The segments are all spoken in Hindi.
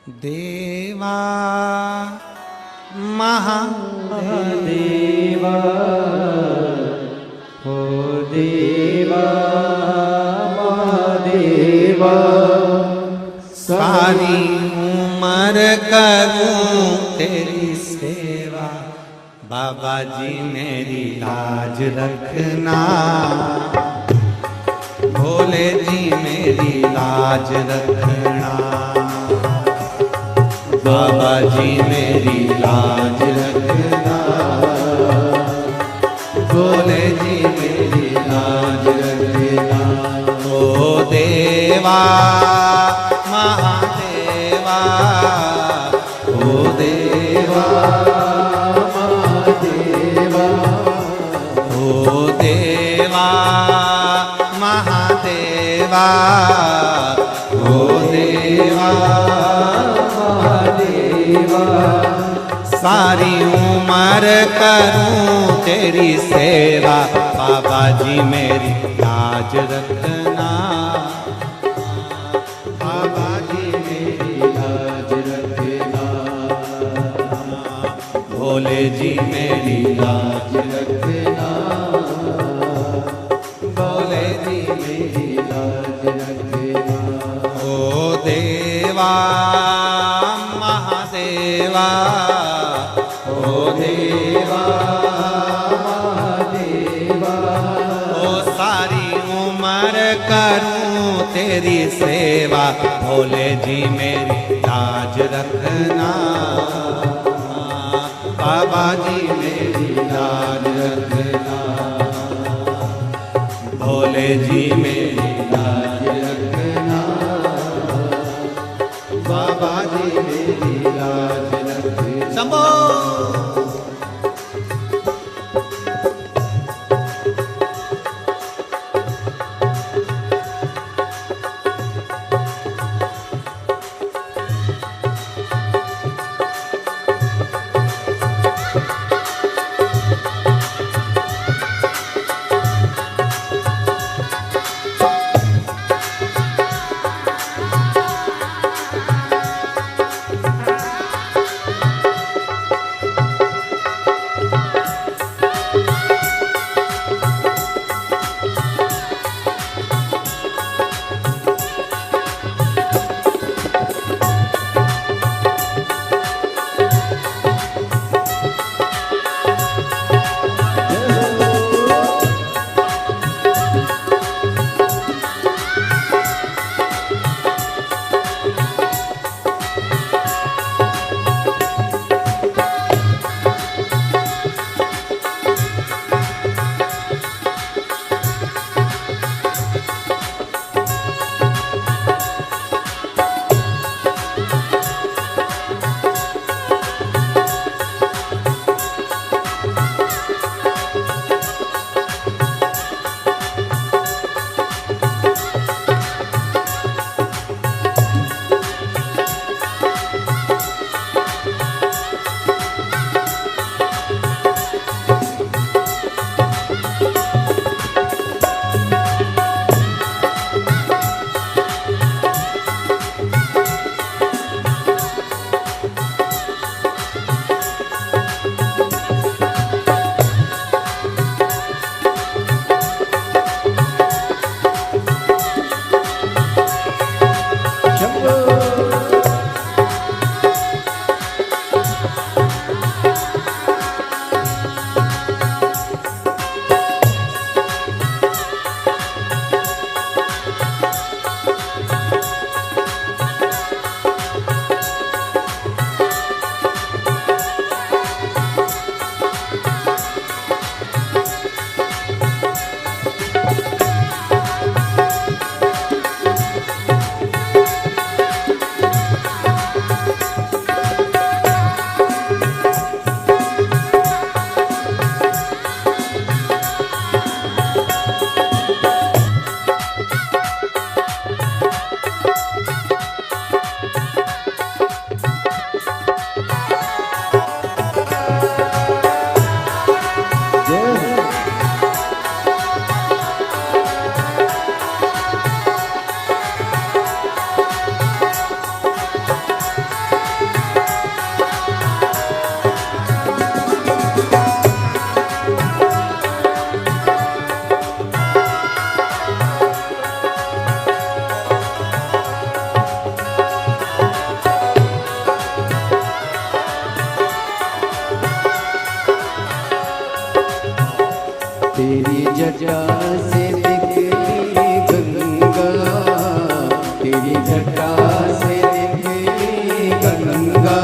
देवा महादेवा हो देवा महादेवा सारी उम्र करूं तेरी सेवा बाबा जी मेरी लाज रखना भोले जी मेरी लाज रखना बाबा जी मेरी लाज रखना भोले जी मेरी लाज रखना ओ देवा महादेवा ओ देवा महादेवा ओ देवा महादेवा ओ देवा महादेवा सारी उम्र करूं तेरी सेवा बाबा जी मेरी लाज रखना बाबा जी मेरी लाज रखना भोले जी मेरी लाज रखना भोले जी मेरी लाज रखना ओ देवा महादेवा ओ देवा महादेवा ओ सारी उम्र करूं तेरी सेवा भोले जी मेरी लाज रखना बाबा जी मेरी लाज रखना भोले जी मेरी लाज रखना बाबा जी मेरी लाज रखना शंभो जटा से निकली गंगा,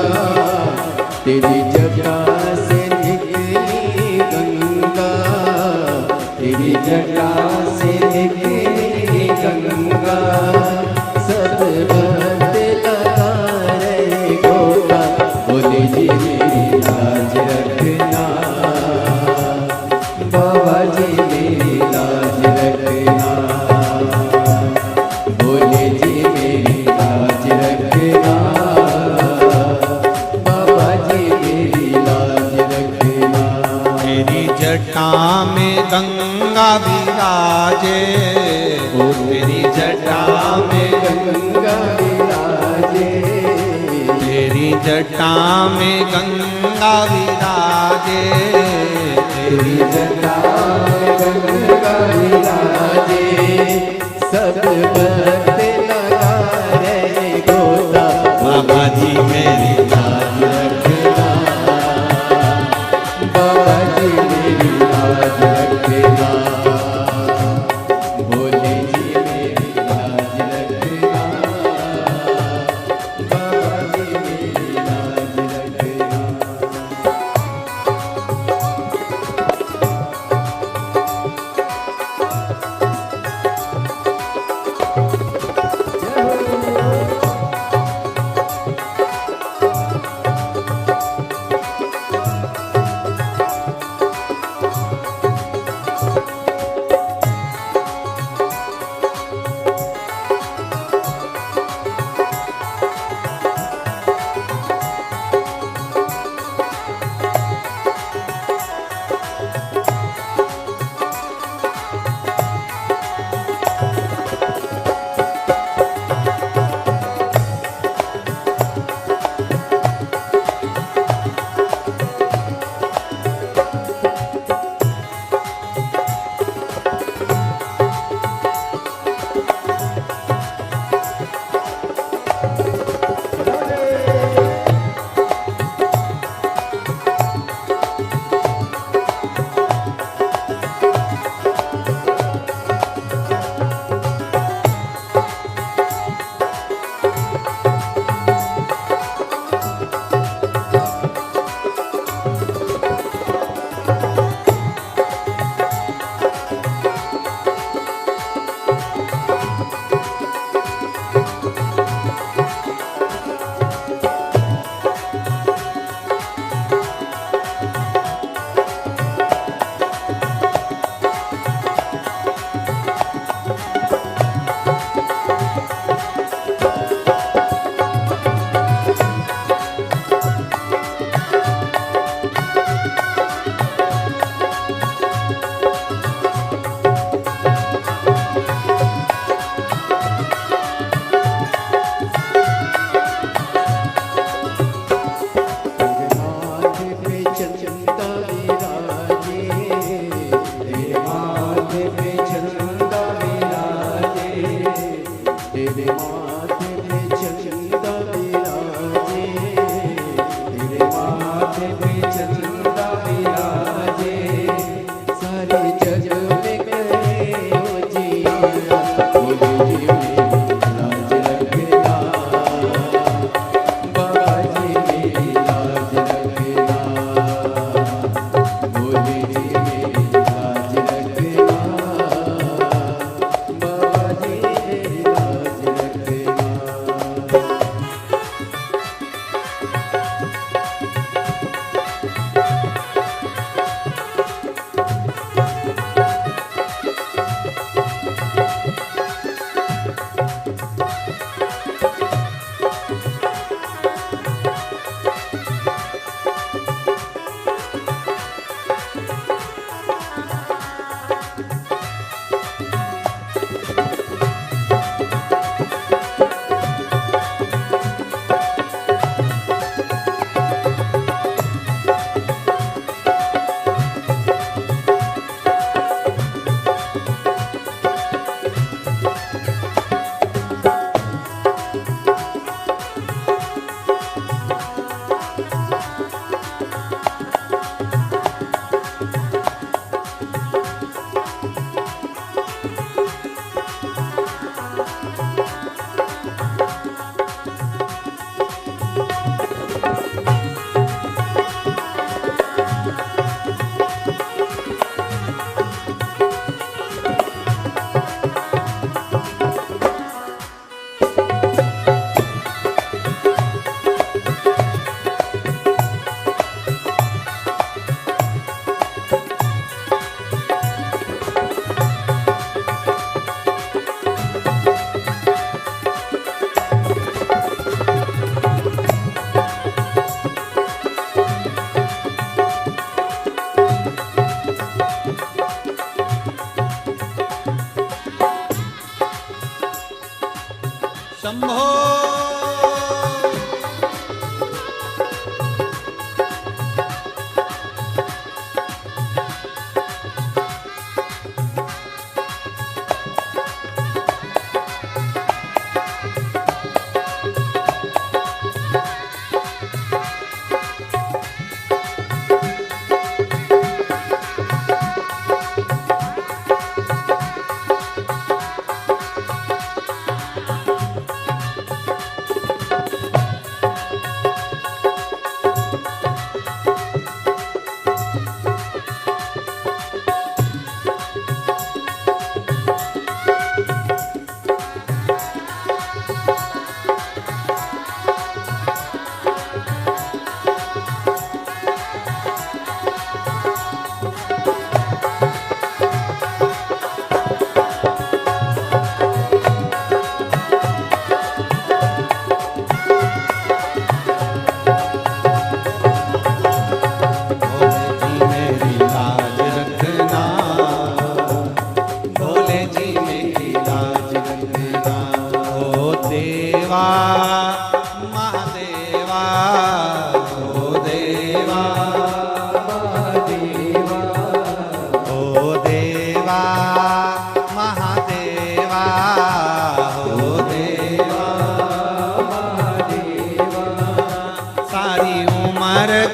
तेरी जटा से निकली गंगा, तेरी जटा से निकली गंगा। सब भक्त लगा रहे गोता, बोले जी मेरी लाज रखना, बाबा जी मेरी लाज रखना, बोले जी मेरी लाज रखना, बाबा जी मेरी लाज रखना। तेरी जटा में गंगा विराजे, ओ तेरी जटा में गंगा विराजे, तेरी जटा में गंगा विराजे, तेरी जटा में गंगा विराजे। सब भक्त लगा रहे गोता, बाबा जी मेरी लाज रखना, बाबा जी मेरी लाज रखना, भोले जी मेरी लाज रखना, बाबा जी मेरी लाज रखना।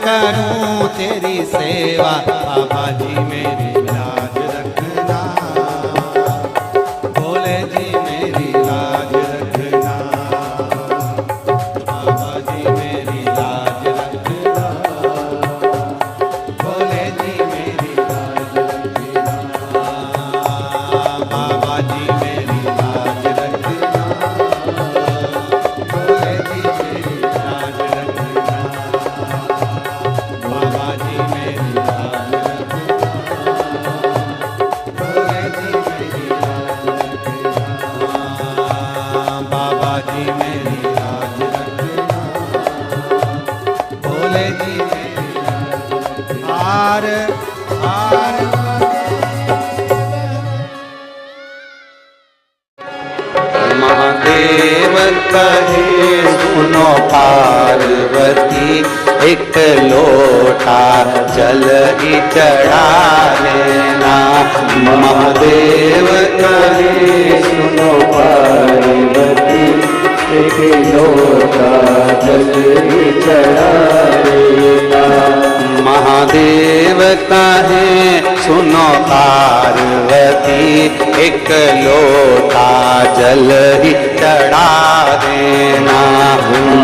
करूं तेरी सेवा, बाबा जी मेरी लाज रखना, भोले जी मेरी लाज रखना, बाबा जी मेरी लाज रखना, भोले जी मेरी लाज रखना, बाबा जी मेरी लाज रखना, भोले जी मेरी लाज रखना, बाबा जी मेरी लाज रखना, भोले जी मेरी लाज रखना, बाबा जी मेरी लाज रखना, भोले जी मेरी लाज रखना। हार हार महादेव कहे सुनो पार्वती, एक लोटा जल ही चढ़ा लेना। महादेव कहे सुनो पार्वती, एक लोटा जल ही चढ़ा लेना। महादेव कहे सुनो पार्वती, एक लोटा जल ही चढ़ा देना।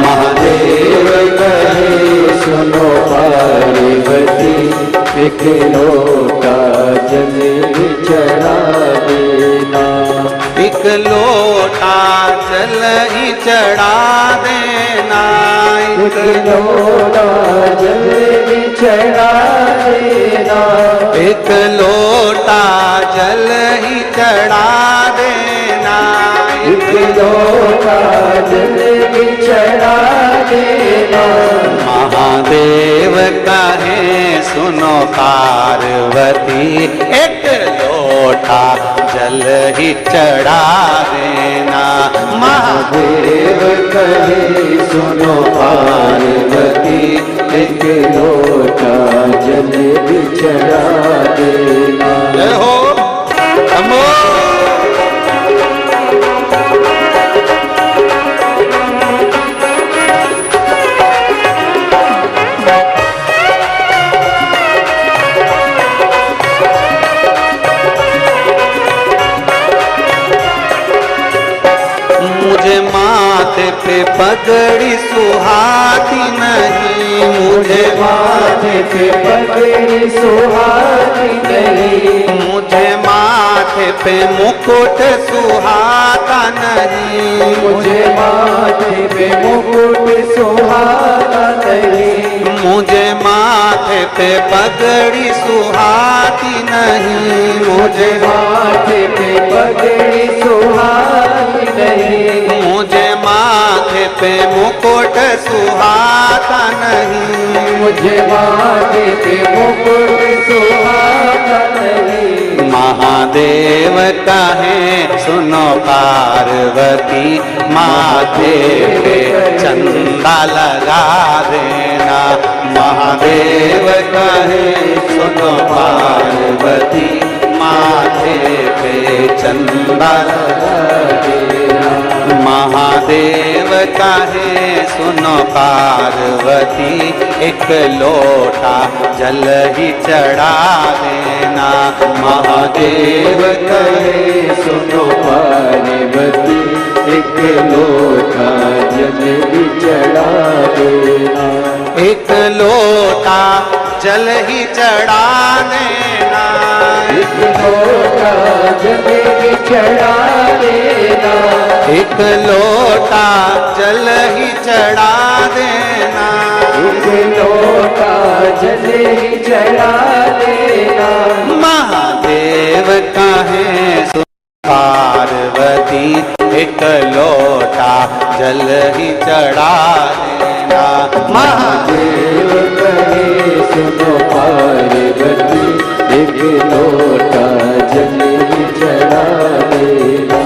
महादेव कहे सुनो पार्वती, एक लोटा जल ही चढ़ा देना। एक लोटा जल ही चढ़ा देना। एक लोटा जल ही चढ़ा देना। एक लोटा जल ही चढ़ा देना। एक लोटा जल ही चढ़ा देना। महादेव कहे सुनो पार्वती, एक लोटा जल ही चढ़ा देना। महादेव कहे सुनो पार्वती, एक लोटा जल ही चढ़ा देना। जय हो नमो। मुझे माथे पे पगड़ी सुहाती नहीं, मुझे माथे पे पगड़ी सुहाती नहीं। मुझे माथे पे मुकुट सुहाता नहीं। मुझे माथे पे मुकुट सुहाता नहीं। मुझे माथे पे पगड़ी सुहाती नहीं। मुझे माथे पे पगड़ी सुहाती नहीं। मुझे माथे पे मुकुट सुहाता नहीं। मुझे माथे पे मुकुट सुहाता नहीं। महादेव कहे सुनो पार्वती माथे पे चंदा लगा देना। महादेव कहे सुनो पार्वती माथे पे चंदा लगा देना। महादेव कहे सुनो पार्वती एक लोटा जल ही चढ़ा देना। महादेव कहे सुनो पार्वती एक लोटा जल ही चढ़ा देना। एक लोटा जल ही चढ़ा देना। एक लोटा जल ही चढ़ा देना। एक लोटा जल ही चढ़ा देना। एक लोटा जल ही चढ़ा देना। महादेव कहे सुनो पार्वती एक लोटा जल ही चढ़ा देना। महादेव कहे सुनो पार्वती एक लोटा जल ही चढ़ा देना।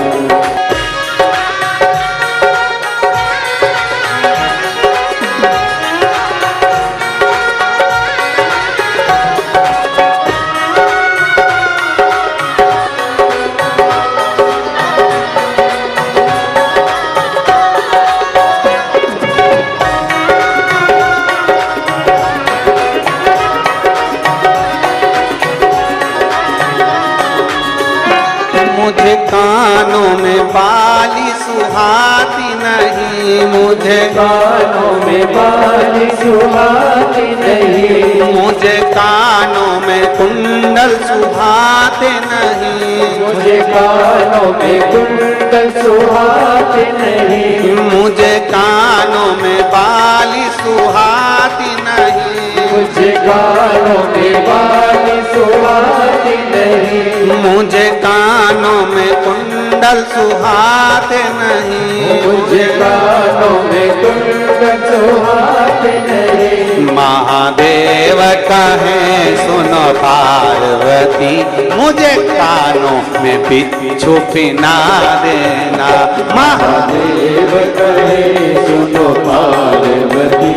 मुझे कानों में बाली सुहाती नहीं। मुझे कानों में बाली सुहाती नहीं। मुझे कानों में कुंडल सुहाते नहीं। मुझे कानों में कुंडल सुहाते नहीं। मुझे कानों में बाली सुहाती नहीं। मुझे कानों में बाली सुहाती नहीं। मुझे कानों में कुंडल सुहाते नहीं। मुझे कानों में कुंडल सुहाते नहीं। महादेव कहे सुनो पार्वती मुझे कानों में बिच्छू पिना देना। महादेव कहे सुनो पार्वती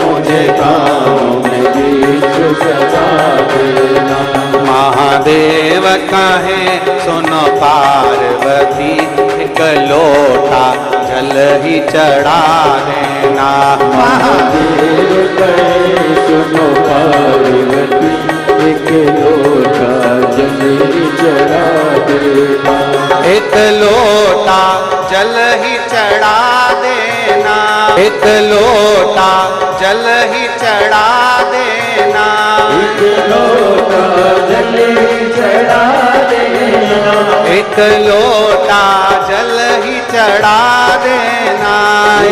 मुझे कानों में बिच्छू सजा देना। महादेव कहे सुनो पार्वती एक लोटा जल ही चढ़ा देना। महादेव कहे सुनो पार्वती एक लोटा जल ही चढ़ा देना। एक लोटा जल ही चढ़ा देना। एक लोटा जल ही चढ़ा देना। एक लोटा जल ही चढ़ा देना। एक लोटा जल ही चढ़ा देना।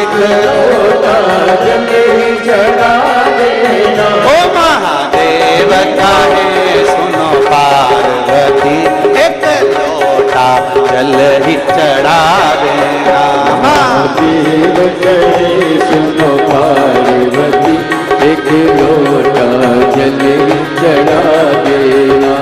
एक लोटा जल ही चढ़ा देना। ओ महादेव कहे सुनो पार्वती एक लोटा जल ही चढ़ा देना। महादेव कहे सुनो पार्वती एक लोटा जल ही चढ़ा देना।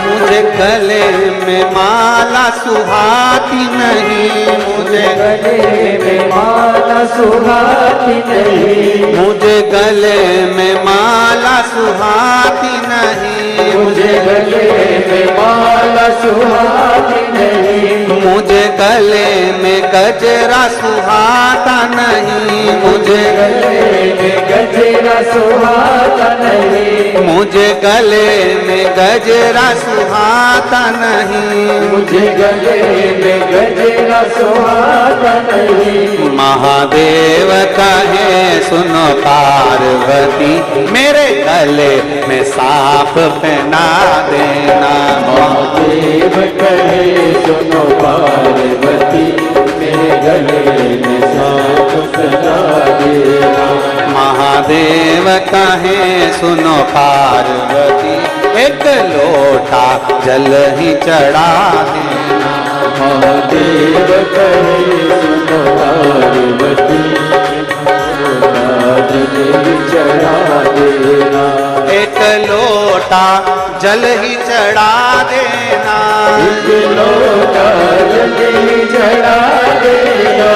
मुझे गले में माला सुहाती नहीं। मुझे गले में माला सुहाती नहीं। मुझे गले में माला सुहाती नहीं। मुझे गले में माला सुहाती नहीं। मुझे गले में गजरा सुहाता नहीं। मुझे गले में गजरा सुहाता नहीं। मुझे गले में गजरा सुहाता नहीं। मुझे गले में गजरा सुहाता नहीं। महादेव कहे सुनो पार्वती मेरे गले में सांप पहना देना। महादेव कहे सुनो पार्वती मेरे गले में सांप सजा देना। महादेव कहे सुनो पार्वती लोटा जल ही चढ़ा देना। महादेव कहे सुनो पार्वती चढ़ा देना। एक लोटा जल ही चढ़ा देना। एक लोटा जल ही चढ़ा देना।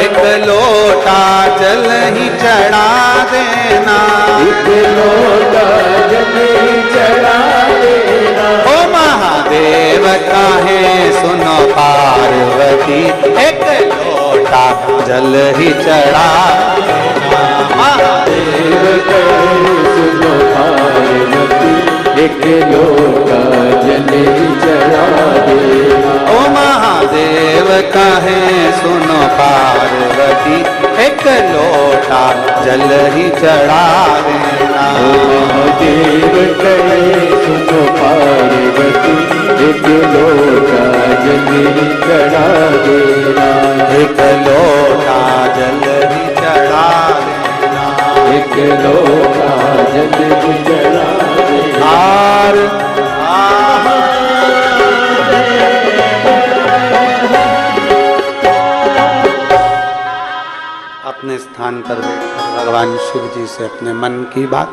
एक लोटा जल ही चढ़ा देना। एक लोटा जल ही चढ़ा देना। ओ महादेव काहे सुनो पार्वती एक लोटा जल ही चढ़ा देना। महादेव कहे सुनो पार्वती एक लोटा जल ही चढ़ा देना। ओ महादेव काहे सुनो पार्वती एक लोटा जल ही चढ़ा देना। महादेव कहे सुनो पार्वती एक लोटा जल ही चढ़ा देना। एक लोटा जल ही चढ़ा देना। एक लोटा जल ही चढ़ा देना। आर अपने स्थान पर बैठकर भगवान शिव जी से अपने मन की बात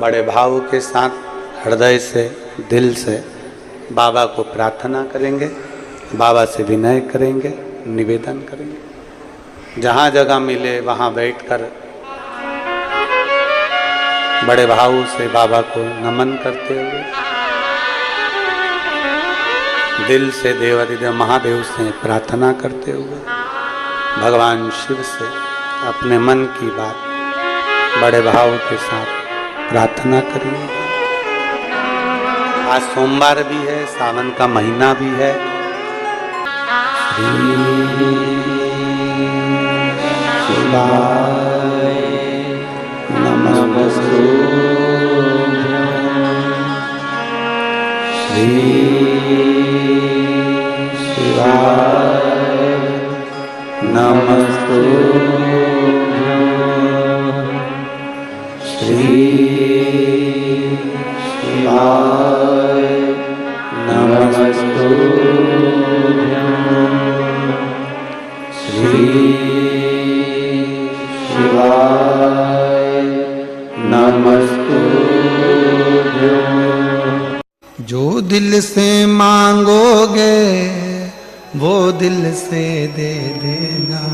बड़े भाव के साथ हृदय से दिल से बाबा को प्रार्थना करेंगे, बाबा से विनय करेंगे, निवेदन करेंगे। जहाँ जगह मिले वहाँ बैठकर बड़े भाव से बाबा को नमन करते हुए दिल से देवाधिदेव महादेव से प्रार्थना करते हुए भगवान शिव से अपने मन की बात बड़े भाव के साथ प्रार्थना करिए। आज सोमवार भी है, सावन का महीना भी है। श्री शिवाय नमस्तु। श्री शिवाय नमस्तु। श्री शिवाय नमस्तु। श्री शिवाय नमस्तु। जो दिल से मांगोगे वो दिल से दे देगा।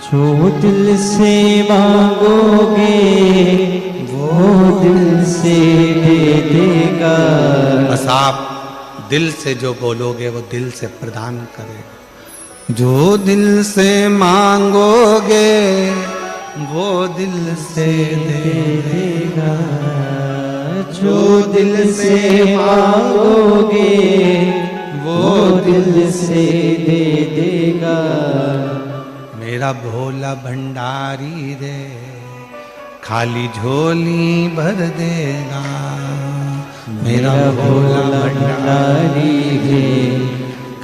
जो दिल से मांगोगे वो दिल से दे देगा। बस आप दिल से जो बोलोगे वो दिल से प्रदान करेगा। जो दिल से मांगोगे वो दिल से दे देगा। जो दिल से मांगोगे वो दिल से दे देगा। मेरा भोला भंडारी रे खाली झोली भर देगा। मेरा भोला भंडारी है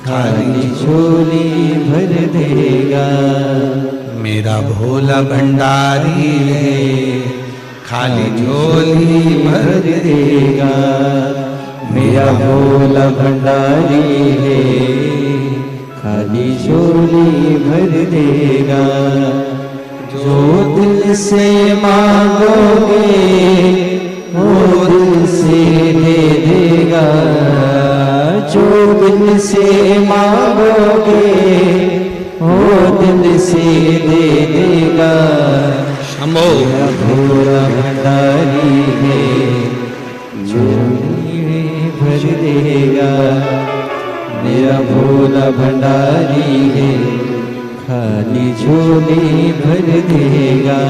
खाली झोली भर देगा। मेरा भोला भंडारी रे खाली झोली भर देगा। मेरा भोला भंडारी है खाली झोली भर देगा। जो दिल से मांगोगे वो दिल से दे देगा। जो दिल से मांगोगे वो दिल से दे देगा। शंभो मेरा भोला भंडारी है झोली भर देगा। मेरा भोला भंडारी है खाली झोली भर देगा।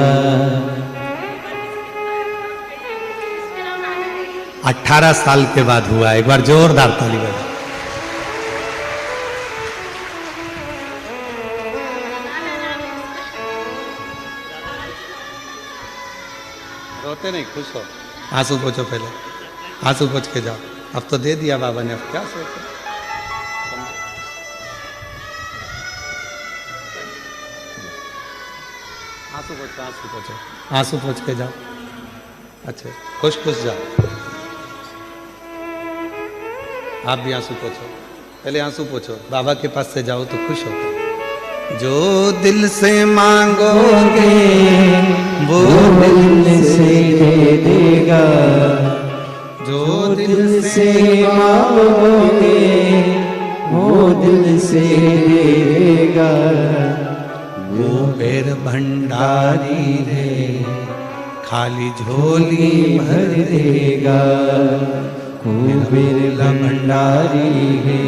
18 साल के बाद हुआ। एक बार जोरदार ताली बजाओ। रोते नहीं, खुश हो। आंसू पोछो पहले, आंसू पोछ के जाओ। अब तो दे दिया बाबा ने, अब क्या सोचो। आंसू पोछो, आंसू पोछो, आंसू पोछ के जाओ। अच्छा खुश खुश जाओ। आप भी आंसू पोछो, पहले आंसू पोछो, बाबा के पास से जाओ तो खुश होकर। जो दिल से मांगोगे वो दिल से दे देगा, जो दिल से मांगोगे वो दिल से दे देगा। कुबेर भंडारी है खाली झोली भर देगा, कुबेर भंडारी है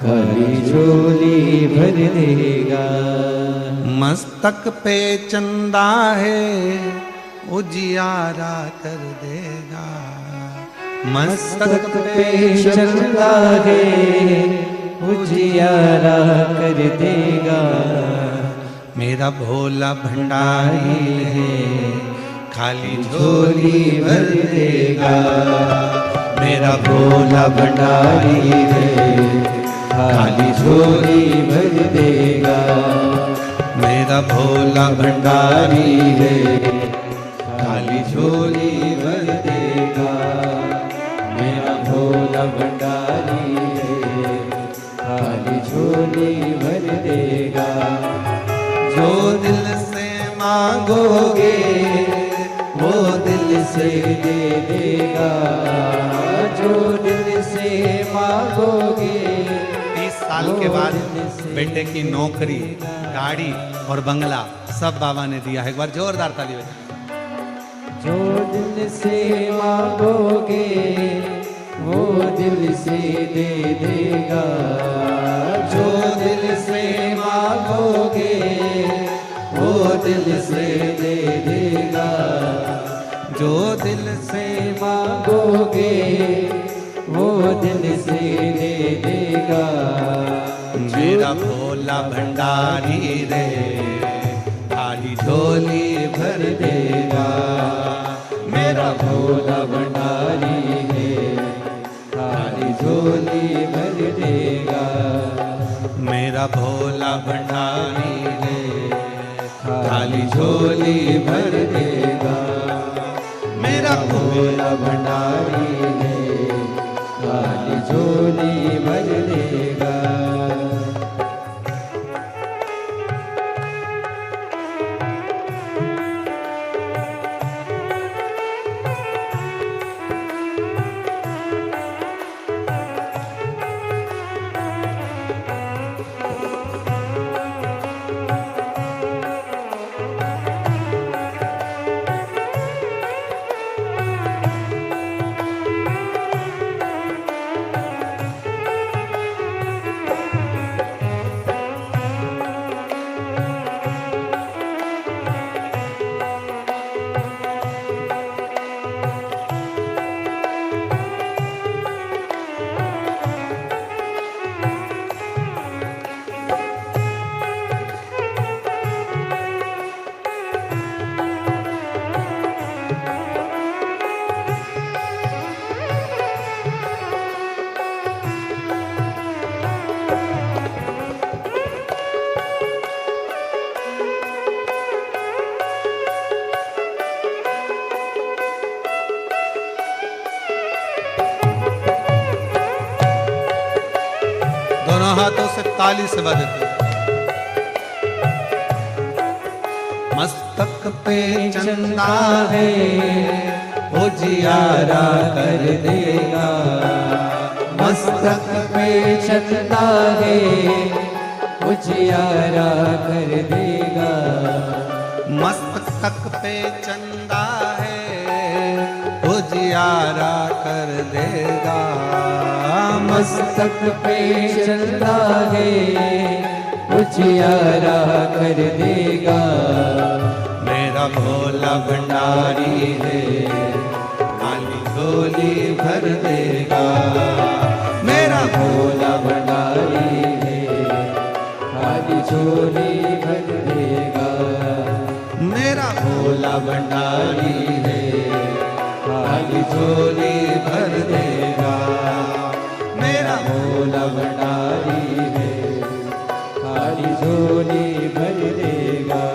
खाली झोली भर देगा। मस्तक पे चंदा है उजियारा कर देगा, मस्तक पे चंदा है उजियारा कर देगा। मेरा भोला भंडारी है खाली झोली भर देगा, मेरा भोला भंडारी है खाली झोली भर देगा। मेरा भोला भंडारी है खाली झोली भर देगा, मेरा भोला भंडारी है खाली झोली भर देगा। जो दिल से मांगोगे वो दिल से दे देगा, जो दिल से मांगोगे। 30 साल के बाद बेटे की नौकरी, गाड़ी और बंगला सब बाबा ने दिया है। एक बार जोरदार ताली बजाओ। जो दिल से मांगोगे वो दिल से दे देगा, जो दिल से मांगोगे वो दिल से दे देगा। जो दिल से मांगोगे वो दिल से दे देगा। मेरा भोला भंडारी रे खाली झोली भर देगा, मेरा भोला भंडारी है खाली झोली भर देगा। मेरा भोला भंडारी रे खाली झोली भर देगा। मेरा भोला भंडारी है खाली झोली भर देगा। दोनों हाथों से ताली से बजाते। मस्तक पे चंदा है उजियारा कर देगा, मस्तक पे चंदा है उजियारा कर देगा। मस्तक पे चंदा है उजियारा कर देगा। मस्तक पे चंदा है उजियारा कर देगा। मेरा भोला भंडारी है खाली झोली भर देगा। मेरा भोला भंडारी है खाली झोली भर देगा। मेरा भोला भंडारी है खाली झोली भर देगा। मेरा भोला भंडारी है खाली झोली भर देगा।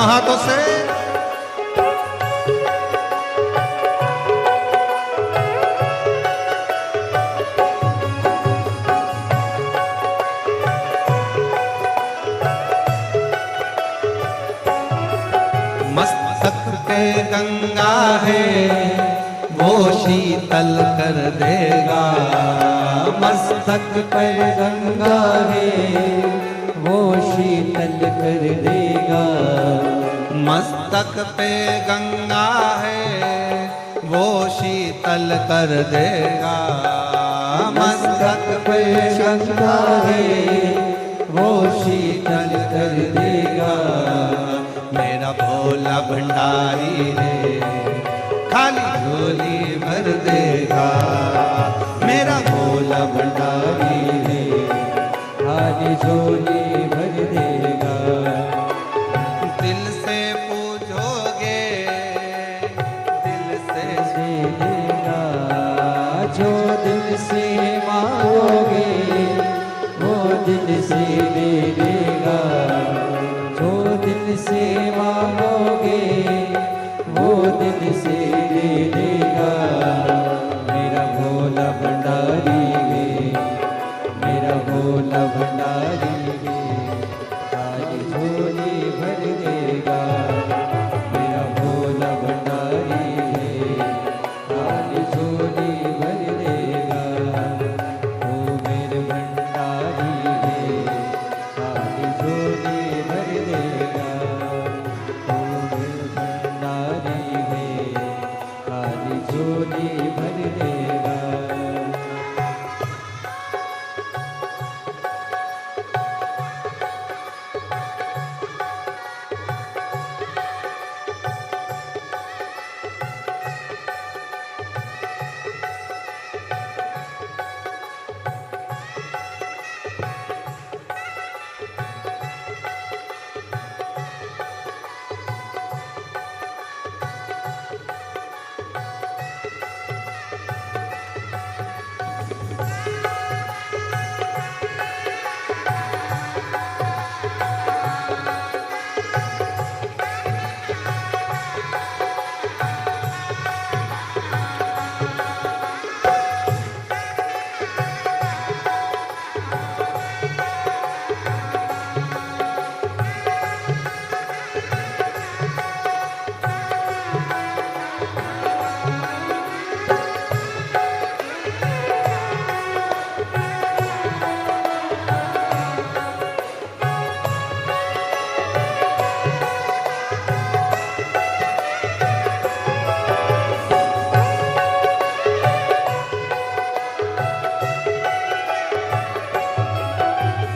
दोनों हाथों से। मस्तक पे गंगा है वो शीतल कर देगा। मस्तक पर गंगा है वो शीतल कर देगा। मस्तक पे गंगा है वो शीतल कर देगा। मस्तक पे गंगा है वो शीतल कर देगा। मेरा भोला भंडारी है खाली झोली भर देगा। मेरा भोला भंडारी है खाली झोली भर देगा। दिल से पूछोगे दिल से देगा। जो दिल से मांगोगे वो दिल से दे देगा। जो दिल से मांगोगे वो दिल से दे देगा। मेरा भोला भंडारी है, मेरा भोला भंडारी है खाली झोली भर देगा। मेरा भोला भंडारी है खाली झोली भर देगा। ओ मेरे भंडारी है खाली झोली भर देगा। ओ मेरे भंडारी है खाली झोली भर देगा।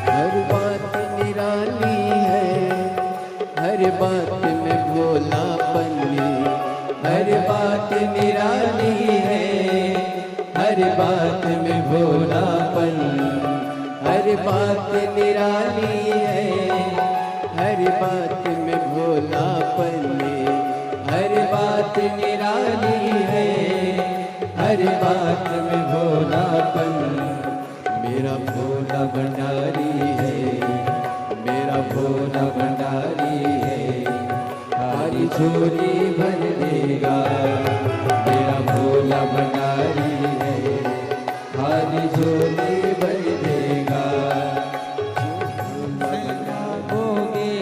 हर बात निराली है, हर बात में भोलापन है। हर बात निराली है, हर बात में भोलापन। हर बात निराली है, हर बात में भोलापन है। हर बात निराली है, हर बात में भोलापन। मेरा भोला भंडारी है, मेरा भोला भंडारी है खाली झोली भर देगा। मेरा भोला भंडारी है खाली झोली भर देगा। मांगोगे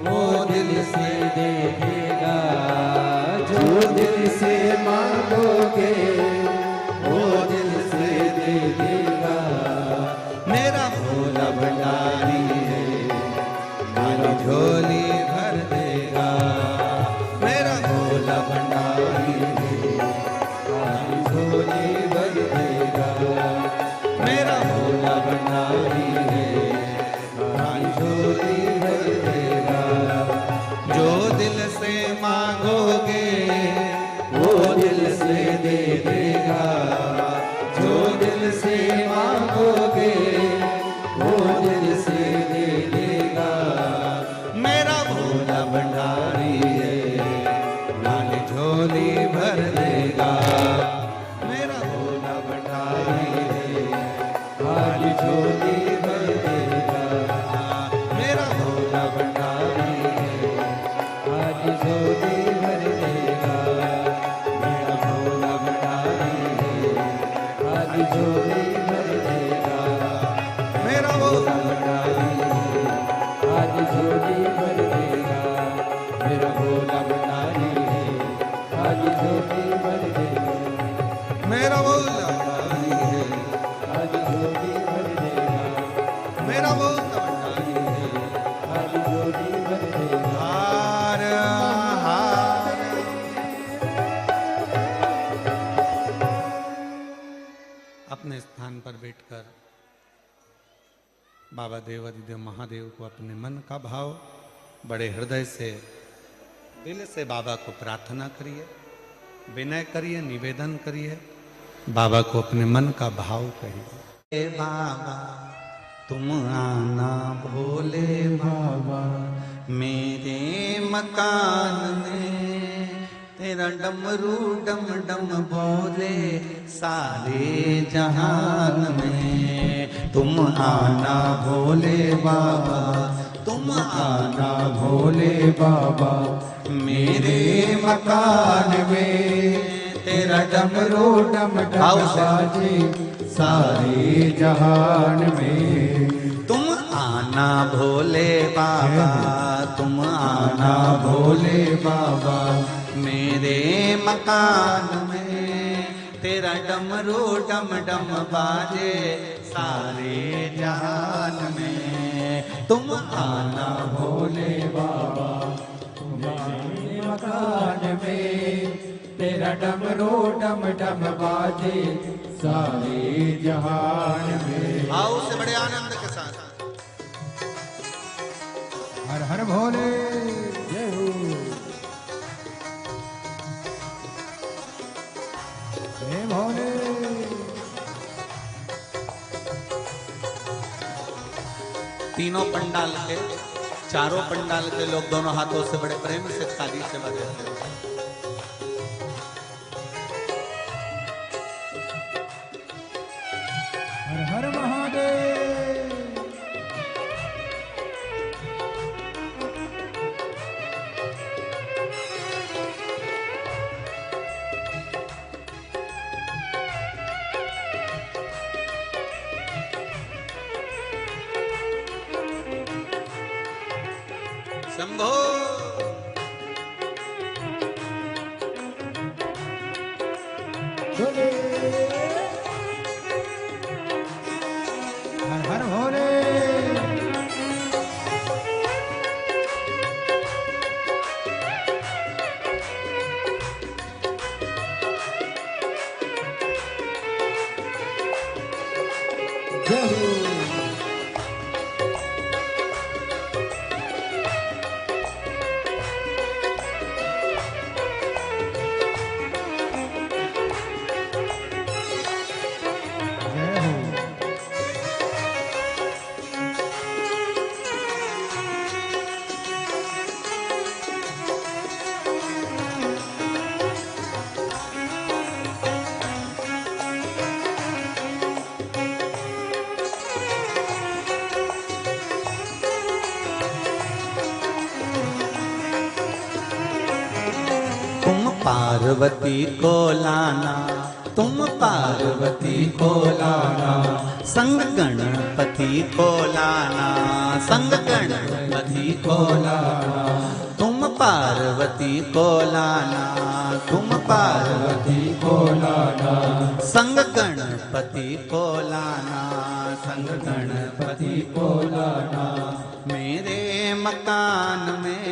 वो दिल से दे देगा। जो दिल से मांगोगे वो दिल से दे देगा। मेरा भोला भंडारी है खाली झोली भर देगा। मेरा भोला भंडारी है खाली झोली भर देगा। मेरा भोला भंडारी है खाली झोली भर देगा। जो दिल से मांगोगे वो दिल से दे देगा। जो दिल से मांगोगे वो दिल से दे देगा। मेरा भोला भंडारी है लाल झोली भर देगा। मेरा भोला भंडारी है खाली झोली भर देगा। मेरा भोला भंडारी है ज्योति भर दे मेरा बोल भंडारी है आज ज्योति भर देगा मेरा बोल भंडारी है आज ज्योति भर देगा हार हार। अपने स्थान पर बैठकर बाबा देवादिदेव महादेव को अपने मन का भाव बड़े हृदय से दिल से बाबा को प्रार्थना करिए, विनय करिए, निवेदन करिए, बाबा को अपने मन का भाव कहिए। बाबा तुम आना भोले बाबा मेरे मकान में, तेरा डमरू डम डम बोले सारे जहान में। तुम आना भोले बाबा तुम आना भोले बाबा मेरे मकान में, तेरा डमरू डम डम बाजे सारे जहान में। तुम आना भोले बाबा तुम आना भोले बाबा मेरे मकान में, तेरा डमरू डम डम बाजे सारे जहान में। तुम आना भोले बाबा तुम्हारे मकान में तेरा डमरू डम डम बाजे सारे जहान में। आओ से बड़े आनंद के साथ हर हर भोले जय हो जय भोले। तीनों पंडाल के चारों पंडाल के लोग दोनों हाथों से बड़े प्रेम से ताली से बजाते हैं। हर हर महादेव। शंभो हर हर भोले। जय हो जय हो। तुम पार्वती को लाना तुम पार्वती को लाना, संग गणपति को लाना संग गणपति को लाना। तुम पार्वती को लाना तुम पार्वती को लाना, संग गणपति को लाना संग गणपति को लाना। मेरे मकान में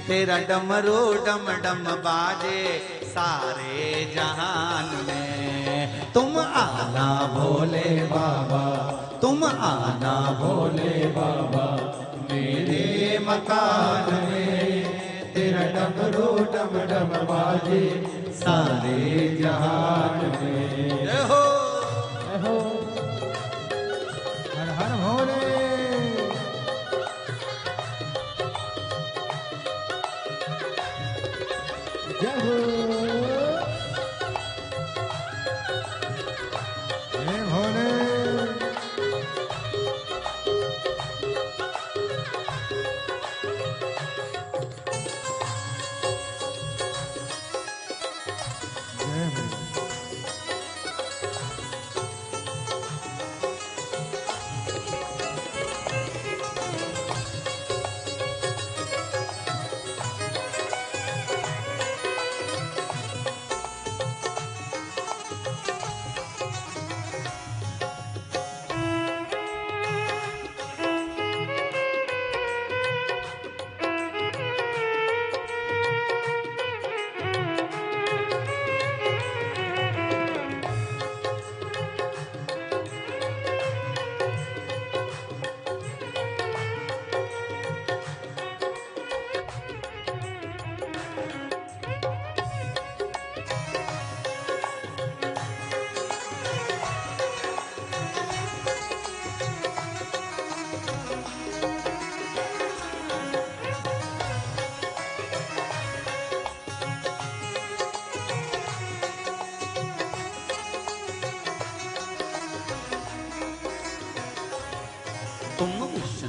तेरा डमरू डम डम बाजे सारे जहान में। तुम आना भोले बाबा तुम आना भोले बाबा मेरे मकान में। तेरा डमरू डम डम बाजे सारे जहान में। जय हो हर हर भोले। जय हो जय भोले। जय हो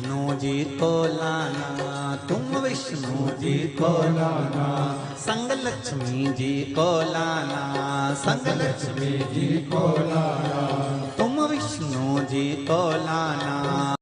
विष्णु जी को लाना, तुम विष्णु जी को लाना, संग लक्ष्मी जी को लाना, संग लक्ष्मी जी को लाना, तुम विष्णु जी को लाना,